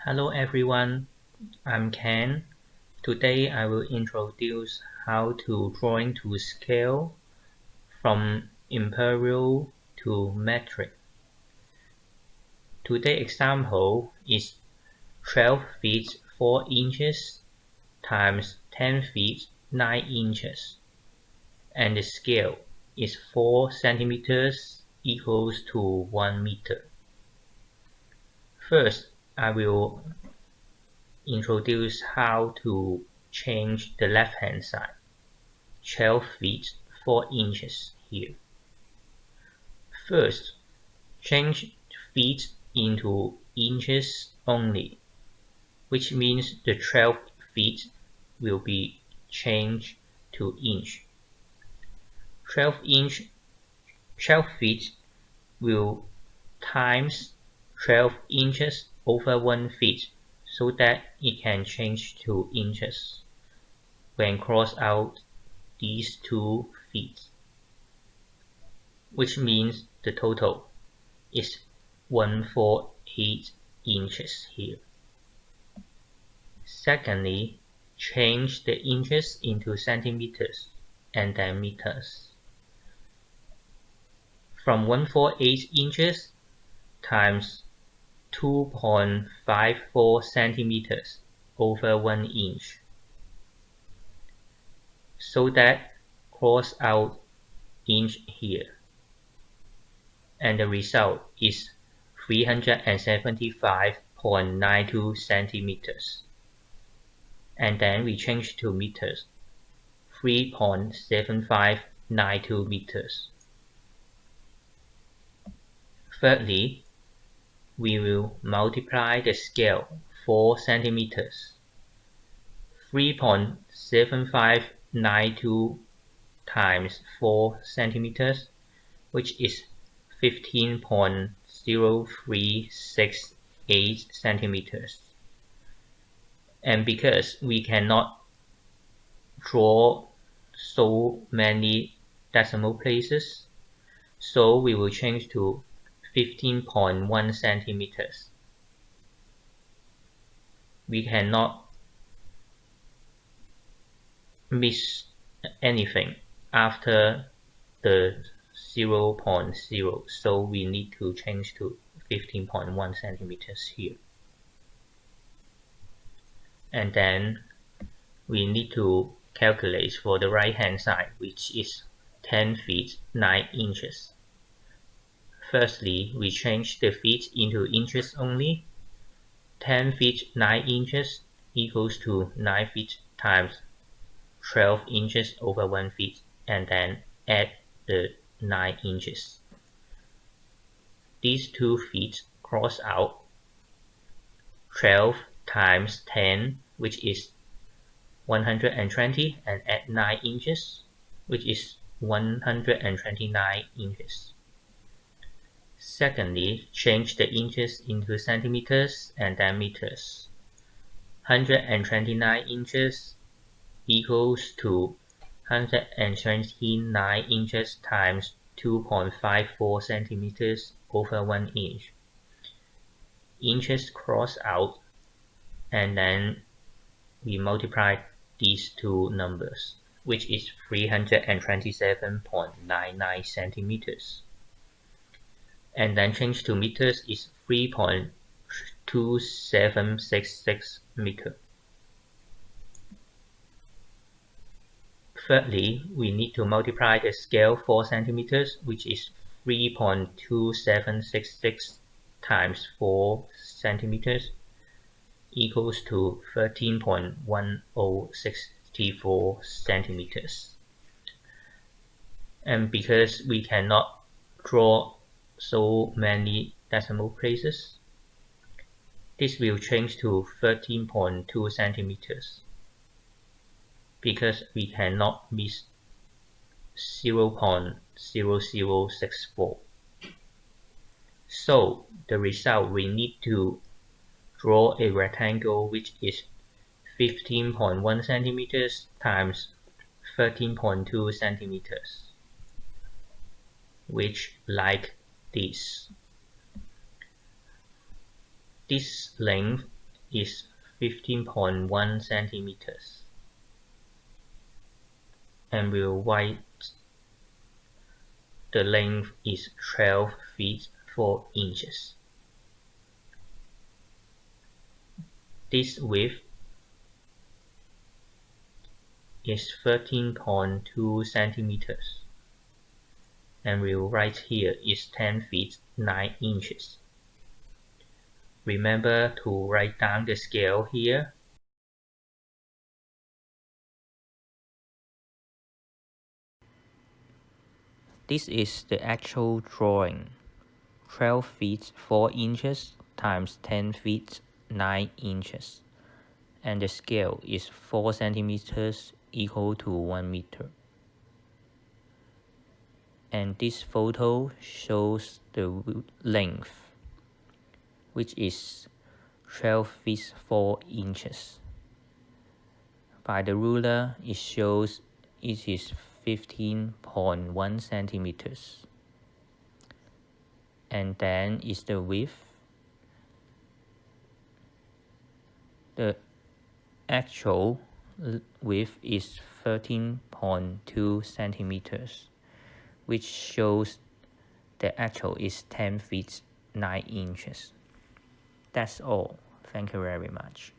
Hello everyone, I'm Ken. Today I will introduce how to drawing to scale from imperial to metric. Today's example is 12 feet 4 inches times 10 feet 9 inches, and the scale is 4 centimeters equals to 1 meter. First, I will introduce how to change the left-hand side, 12 feet 4 inches here. First, change feet into inches only, which means the 12 feet will be changed to inch. 12 feet will times 12 inches over 1 feet so that it can change to inches when cross out these 2 feet, which means the total is 148 inches here. Secondly, change the inches into centimeters and then meters. From 148 inches times 2.54 centimeters over 1 inch, so that cross out inch here, and the result is 375.92 centimeters. And then we change to meters, 3.7592 meters. Thirdly, we will multiply the scale 4 centimeters. 3.7592 times 4 centimeters, which is 15.0368 centimeters. And because we cannot draw so many decimal places, so we will change to 15.1 centimeters. We cannot miss anything after the 0.0, so we need to change to 15.1 centimeters here. And then we need to calculate for the right hand side, which is 10 feet 9 inches. Firstly, we change the feet into inches only. 10 feet 9 inches equals to 9 feet times 12 inches over 1 feet, and then add the 9 inches. These 2 feet cross out. 12 times 10, which is 120, and add 9 inches, which is 129 inches. Secondly, change the inches into centimeters and then meters. 129 inches equals to 129 inches times 2.54 centimeters over 1 inch. Inches cross out, and then we multiply these two numbers, which is 327.99 centimeters. And then change to meters is 3.2766 meter. Thirdly, we need to multiply the scale 4 centimeters, which is 3.2766 times 4 centimeters equals to 13.1064 centimeters. And because we cannot draw so many decimal places, this will change to 13.2 centimeters, because we cannot miss 0.0064. So the result, we need to draw a rectangle which is 15.1 centimeters times 13.2 centimeters, which like this. This length is 15.1 centimeters, and we'll write the length is 12 feet 4 inches. This width is 13.2 centimeters, and we'll write here is 10 feet 9 inches. Remember to write down the scale here. This is the actual drawing. 12 feet 4 inches times 10 feet 9 inches. And the scale is 4 centimeters equal to 1 meter. And this photo shows the length, which is 12 feet 4 inches. By the ruler, it shows it is 15.1 centimeters. And then is the width. The actual width is 13.2 centimeters, which shows the actual is 10 feet 9 inches. That's all. Thank you very much.